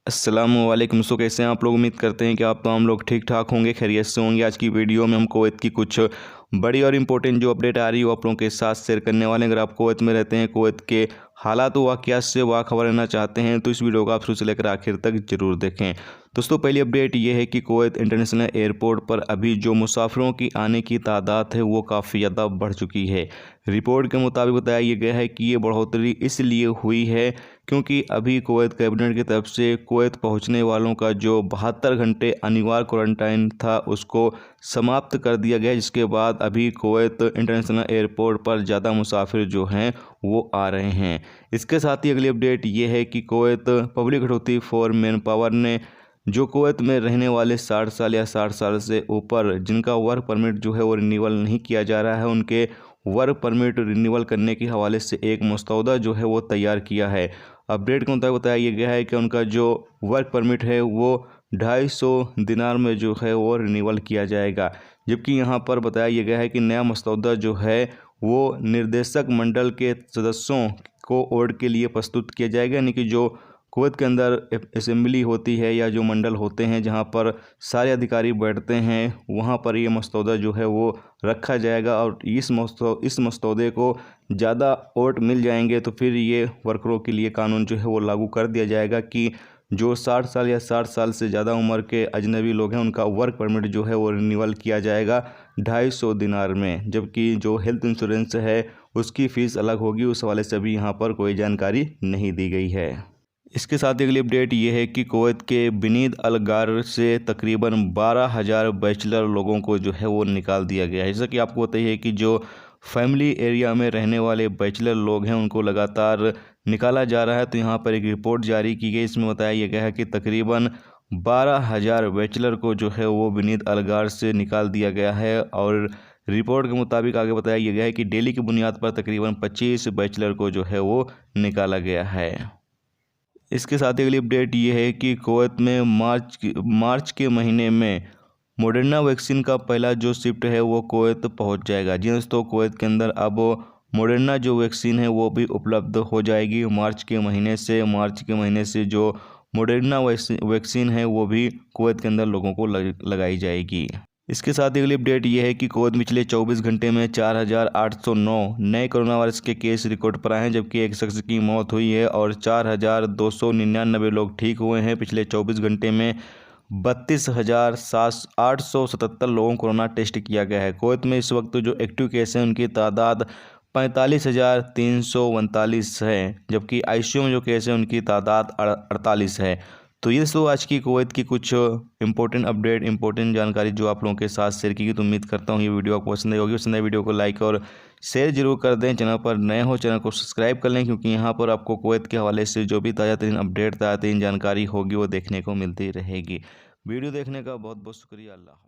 अस्सलामुअलैकुम। सो कैसे हैं आप लोग? उम्मीद करते हैं कि आप तमाम लोग ठीक ठाक होंगे, खैरियत से होंगे। आज की वीडियो में हम कुवैत की कुछ बड़ी और इम्पोर्टेंट जो अपडेट आ रही है वो आप लोगों के साथ शेयर करने वाले हैं। अगर आप कुवैत में रहते हैं, कुवैत के हालात व वाक़यात से बाखबर रहना चाहते हैं तो इस वीडियो को आप शुरू से लेकर आखिर तक ज़रूर देखें। दोस्तों, पहली अपडेट ये है कि कुवैत इंटरनेशनल एयरपोर्ट पर अभी जो मुसाफिरों की आने की तादाद है वो काफ़ी ज़्यादा बढ़ चुकी है। रिपोर्ट के मुताबिक बताया ये गया है कि ये बढ़ोतरी इसलिए हुई है क्योंकि अभी कुवैत कैबिनेट की तरफ से कुवैत पहुंचने वालों का जो 72 घंटे अनिवार्य क्वारंटाइन था उसको समाप्त कर दिया गया, जिसके बाद अभी कुवैत इंटरनेशनल एयरपोर्ट पर ज़्यादा मुसाफिर जो हैं वो आ रहे हैं। इसके साथ ही अगली अपडेट ये है कि Kuwait public authority for man power ने जो कुवैत में रहने वाले 60 साल या 60 साल से ऊपर जिनका वर्क परमिट जो है वो रिन्यूअल नहीं किया जा रहा है, उनके वर्क परमिट रिन्यूअल करने के हवाले से एक मसौदा जो है वो तैयार किया है। अपडेट के मुताबिक बताया गया है कि उनका जो वर्क परमिट है वो 250 दिनार में जो है वो रिन्यूअल किया जाएगा। जबकि यहाँ पर बताया गया है कि नया मसौदा जो है वो निर्देशक मंडल के सदस्यों को ओड के लिए प्रस्तुत किया जाएगा, यानी कि जो कुवैत के अंदर असेंबली होती है या जो मंडल होते हैं जहां पर सारे अधिकारी बैठते हैं वहां पर ये मसौदा जो है वो रखा जाएगा। और इस मसौदे को ज़्यादा वोट मिल जाएंगे तो फिर ये वर्करों के लिए कानून जो है वो लागू कर दिया जाएगा कि जो 60 साल या 60 साल से ज़्यादा उम्र के अजनबी लोग हैं उनका वर्क परमिट जो है वो रिन्यूअल किया जाएगा 250 दिनार में। जबकि जो हेल्थ इंश्योरेंस है उसकी फ़ीस अलग होगी, उस हवाले से अभी यहाँ पर कोई जानकारी नहीं दी गई है। इसके साथ ही अगली अपडेट ये है कि कुवैत के बिनीद अल गार से तकरीबन 12,000 बैचलर लोगों को जो है वो निकाल दिया गया है। जैसा कि आपको पता ही है कि जो फैमिली एरिया में रहने वाले बैचलर लोग हैं उनको लगातार निकाला जा रहा है। तो यहाँ पर एक रिपोर्ट जारी की गई, इसमें बताया गया है कि तकरीबन 12,000 बैचलर को जो है वो बिनीद अल गार से निकाल दिया गया है। और रिपोर्ट के मुताबिक आगे बताया गया है कि डेली की बुनियाद पर तकरीबन 25 बैचलर को जो है वो निकाला गया है। इसके साथ ही अगली अपडेट ये है कि कुवैत में मार्च के महीने में मॉडर्ना वैक्सीन का पहला जो शिफ्ट है वो कुवैत पहुंच जाएगा। जी दोस्तों, कुवैत के अंदर अब मॉडर्ना जो वैक्सीन है वो भी उपलब्ध हो जाएगी मार्च के महीने से जो मॉडर्ना वैक्सीन है वो भी कुवैत के अंदर लोगों को लगाई जाएगी। इसके साथ ही अगली अपडेट ये है कि कुवैत में पिछले 24 घंटे में 4,809 नए कोरोना वायरस के केस रिकॉर्ड पर आए हैं, जबकि एक शख्स की मौत हुई है और 4,299 लोग ठीक हुए हैं। पिछले 24 घंटे में 32,877 लोगों को कोरोना टेस्ट किया गया है। कुवैत में इस वक्त जो एक्टिव केस हैं उनकी तादाद 45,339 है, जबकि आईसीयू में जो केस हैं उनकी तादाद 48 है। तो ये दोस्तों आज की कुवैत की कुछ इंपॉर्टेंट जानकारी जो आप लोगों के साथ शेयर की गई। तो उम्मीद करता हूँ ये वीडियो आपको पसंद आई होगी। पसंद आई वीडियो को लाइक और शेयर जरूर कर दें। चैनल पर नए हो चैनल को सब्सक्राइब कर लें, क्योंकि यहाँ पर आपको कुवैत के हवाले से जो भी ताज़ा तरीन अपडेट ताज़ा तरीन जानकारी होगी वो देखने को मिलती रहेगी। वीडियो देखने का बहुत बहुत शुक्रिया। अल्लाह।